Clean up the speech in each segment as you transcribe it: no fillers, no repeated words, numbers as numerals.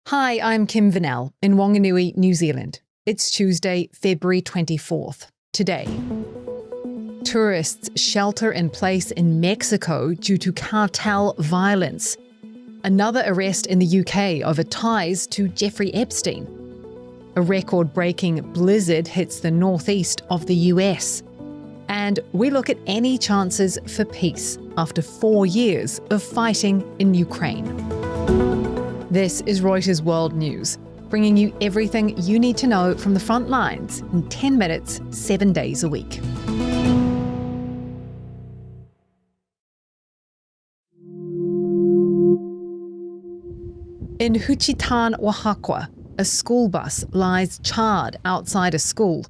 Hi, I'm Kim Vanell in Wanganui, New Zealand. It's Tuesday, February 24th. Today, tourists shelter in place in Mexico due to cartel violence. Another arrest in the UK over ties to Jeffrey Epstein. A record-breaking blizzard hits the northeast of the US. And we look at any chances for peace after 4 years of fighting in Ukraine. This is Reuters World News, bringing you everything you need to know from the front lines in 10 minutes, 7 days a week. In Juchitán, Oaxaca, a school bus lies charred outside a school.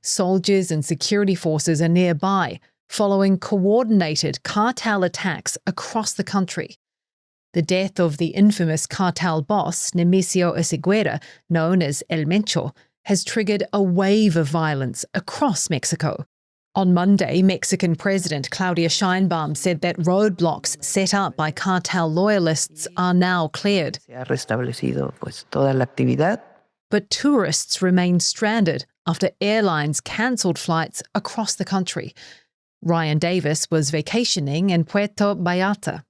Soldiers and security forces are nearby, following coordinated cartel attacks across the country. The death of the infamous cartel boss, Nemesio Esiguera, known as El Mencho, has triggered a wave of violence across Mexico. On Monday, Mexican President Claudia Sheinbaum said that roadblocks set up by cartel loyalists are now cleared. But tourists remain stranded after airlines cancelled flights across the country. Ryan Davis was vacationing in Puerto Vallarta.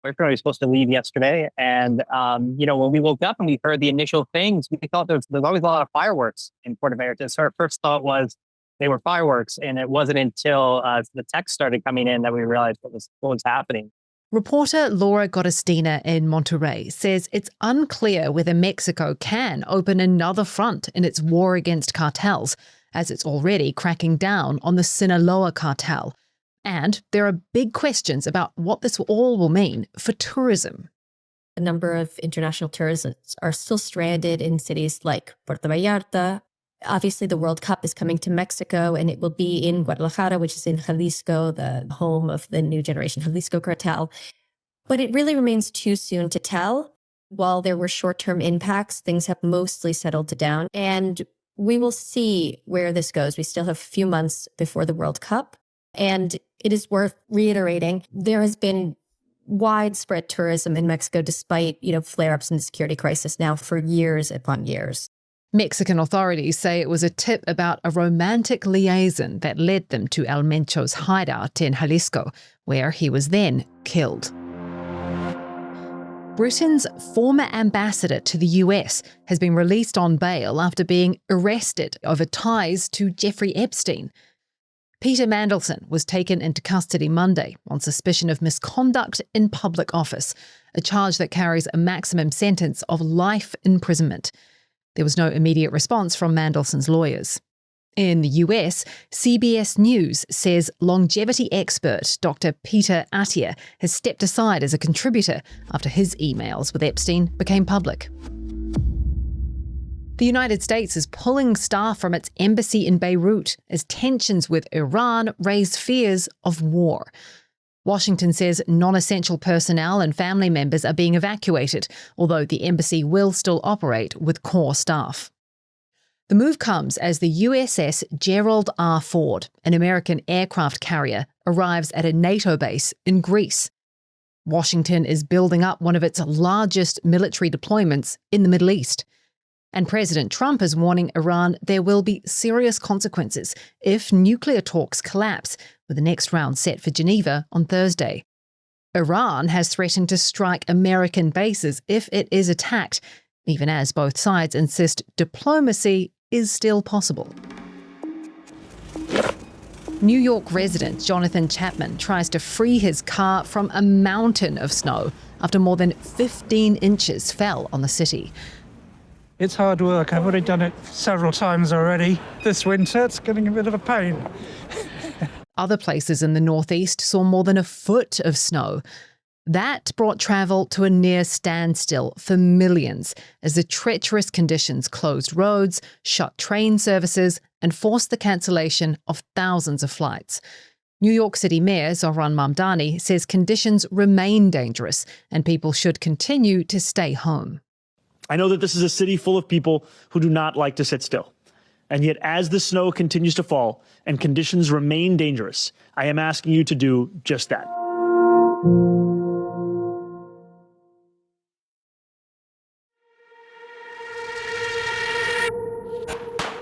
We were supposed to leave yesterday. And, when we woke up and we heard the initial things, we thought there's always a lot of fireworks in Puerto Vallarta. So our first thought was they were fireworks. And it wasn't until the text started coming in that we realized what was happening. Reporter Laura Godestina in Monterrey says it's unclear whether Mexico can open another front in its war against cartels, as it's already cracking down on the Sinaloa cartel. And there are big questions about what this all will mean for tourism. A number of international tourists are still stranded in cities like Puerto Vallarta. Obviously, the World Cup is coming to Mexico, and it will be in Guadalajara, which is in Jalisco, the home of the new generation Jalisco cartel. But it really remains too soon to tell. While there were short-term impacts, things have mostly settled down, and we will see where this goes. We still have a few months before the World Cup. And it is worth reiterating, there has been widespread tourism in Mexico despite, flare-ups in the security crisis now for years upon years. Mexican authorities say it was a tip about a romantic liaison that led them to El Mencho's hideout in Jalisco, where he was then killed. Britain's former ambassador to the US has been released on bail after being arrested over ties to Jeffrey Epstein. Peter Mandelson was taken into custody Monday on suspicion of misconduct in public office, a charge that carries a maximum sentence of life imprisonment. There was no immediate response from Mandelson's lawyers. In the US, CBS News says longevity expert Dr. Peter Attia has stepped aside as a contributor after his emails with Epstein became public. The United States is pulling staff from its embassy in Beirut as tensions with Iran raise fears of war. Washington says non-essential personnel and family members are being evacuated, although the embassy will still operate with core staff. The move comes as the USS Gerald R. Ford, an American aircraft carrier, arrives at a NATO base in Greece. Washington is building up one of its largest military deployments in the Middle East. And President Trump is warning Iran there will be serious consequences if nuclear talks collapse, with the next round set for Geneva on Thursday. Iran has threatened to strike American bases if it is attacked, even as both sides insist diplomacy is still possible. New York resident Jonathan Chapman tries to free his car from a mountain of snow after more than 15 inches fell on the city. It's hard work. I've already done it several times already. This winter, it's getting a bit of a pain. Other places in the northeast saw more than a foot of snow. That brought travel to a near standstill for millions as the treacherous conditions closed roads, shut train services, and forced the cancellation of thousands of flights. New York City Mayor Zohran Mamdani says conditions remain dangerous and people should continue to stay home. I know that this is a city full of people who do not like to sit still. And yet, as the snow continues to fall and conditions remain dangerous, I am asking you to do just that.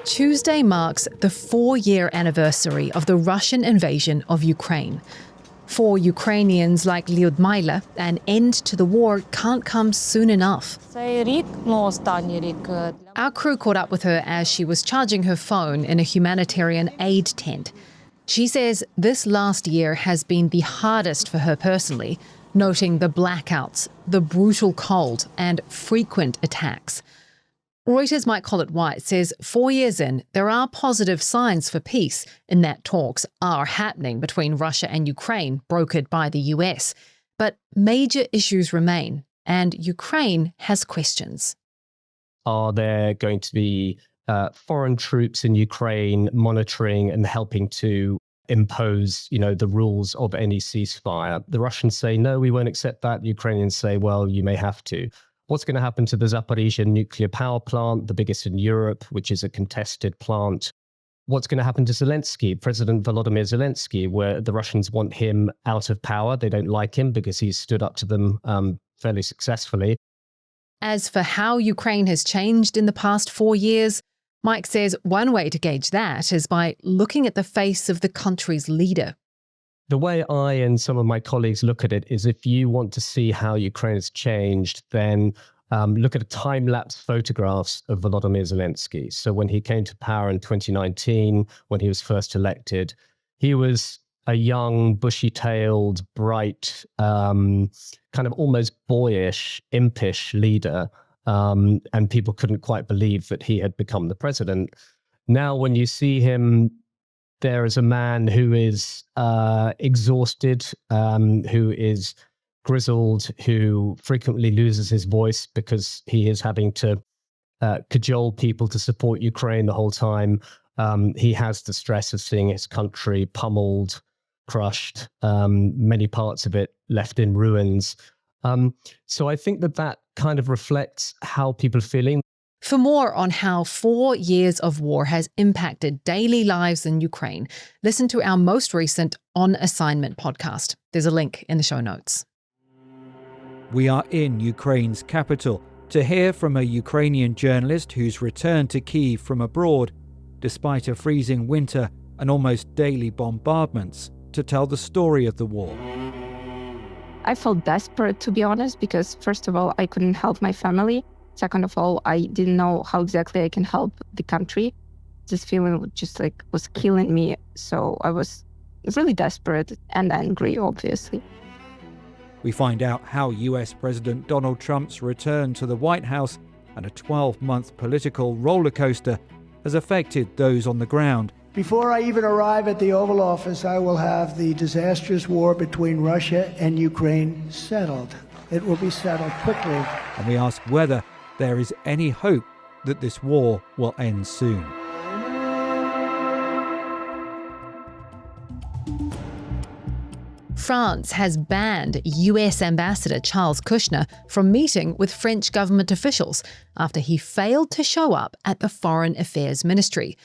Tuesday marks the 4-year anniversary of the Russian invasion of Ukraine. For Ukrainians like Lyudmila, an end to the war can't come soon enough. Our crew caught up with her as she was charging her phone in a humanitarian aid tent. She says this last year has been the hardest for her personally, noting the blackouts, the brutal cold, and frequent attacks. Reuters' Mike Collett-White says 4 years in, there are positive signs for peace in that talks are happening between Russia and Ukraine, brokered by the US. But major issues remain, and Ukraine has questions. Are there going to be foreign troops in Ukraine monitoring and helping to impose, the rules of any ceasefire? The Russians say, no, we won't accept that. The Ukrainians say, well, you may have to. What's going to happen to the Zaporizhzhia nuclear power plant, the biggest in Europe, which is a contested plant? What's going to happen to Zelensky, President Volodymyr Zelensky, where the Russians want him out of power? They don't like him because he's stood up to them fairly successfully. As for how Ukraine has changed in the past 4 years, Mike says one way to gauge that is by looking at the face of the country's leader. The way I and some of my colleagues look at it is if you want to see how Ukraine has changed, then look at time-lapse photographs of Volodymyr Zelensky. So when he came to power in 2019, when he was first elected, he was a young, bushy-tailed, bright, kind of almost boyish, impish leader. And people couldn't quite believe that he had become the president. Now, when you see him, there is a man who is exhausted, who is grizzled, who frequently loses his voice because he is having to cajole people to support Ukraine the whole time. He has the stress of seeing his country pummeled, crushed, many parts of it left in ruins. So I think that kind of reflects how people are feeling. For more on how 4 years of war has impacted daily lives in Ukraine, listen to our most recent On Assignment podcast. There's a link in the show notes. We are in Ukraine's capital to hear from a Ukrainian journalist who's returned to Kyiv from abroad, despite a freezing winter and almost daily bombardments, to tell the story of the war. I felt desperate, to be honest, because first of all, I couldn't help my family. Second of all, I didn't know how exactly I can help the country. This feeling just was killing me. So I was really desperate and angry, obviously. We find out how US President Donald Trump's return to the White House and a 12-month political roller coaster has affected those on the ground. Before I even arrive at the Oval Office, I will have the disastrous war between Russia and Ukraine settled. It will be settled quickly. And we ask whether there is any hope that this war will end soon. France has banned US Ambassador Charles Kushner from meeting with French government officials after he failed to show up at the Foreign Affairs Ministry.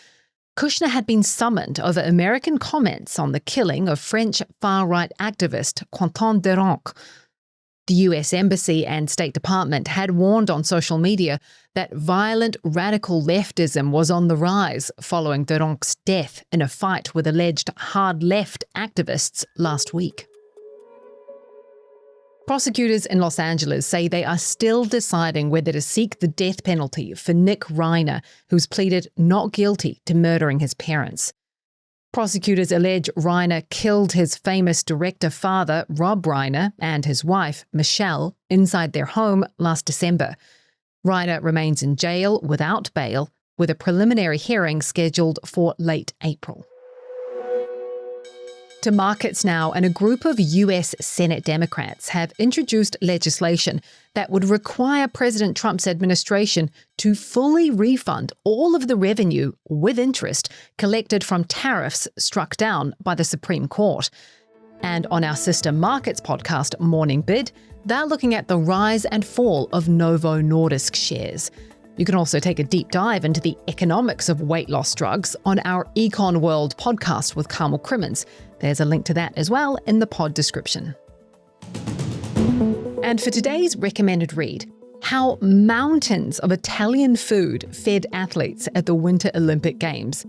Kushner had been summoned over American comments on the killing of French far-right activist Quentin Deronck. The US Embassy and State Department had warned on social media that violent radical leftism was on the rise following Deronck's death in a fight with alleged hard-left activists last week. Prosecutors in Los Angeles say they are still deciding whether to seek the death penalty for Nick Reiner, who's pleaded not guilty to murdering his parents. Prosecutors allege Reiner killed his famous director father, Rob Reiner, and his wife, Michelle, inside their home last December. Reiner remains in jail without bail, with a preliminary hearing scheduled for late April. To markets now, and a group of US Senate Democrats have introduced legislation that would require President Trump's administration to fully refund all of the revenue with interest collected from tariffs struck down by the Supreme Court. And on our sister markets podcast, Morning Bid, they're looking at the rise and fall of Novo Nordisk shares. You can also take a deep dive into the economics of weight loss drugs on our Econ World podcast with Carmel Crimmins. There's a link to that as well in the pod description. And for today's recommended read, how mountains of Italian food fed athletes at the Winter Olympic Games.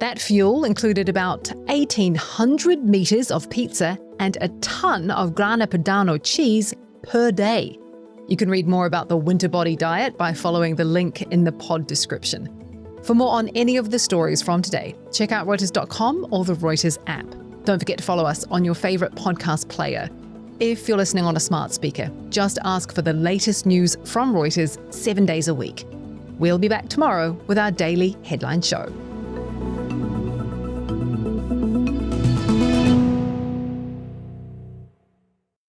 That fuel included about 1,800 meters of pizza and a ton of Grana Padano cheese per day. You can read more about the winter body diet by following the link in the pod description. For more on any of the stories from today, check out Reuters.com or the Reuters app. Don't forget to follow us on your favorite podcast player. If you're listening on a smart speaker, just ask for the latest news from Reuters 7 days a week. We'll be back tomorrow with our daily headline show.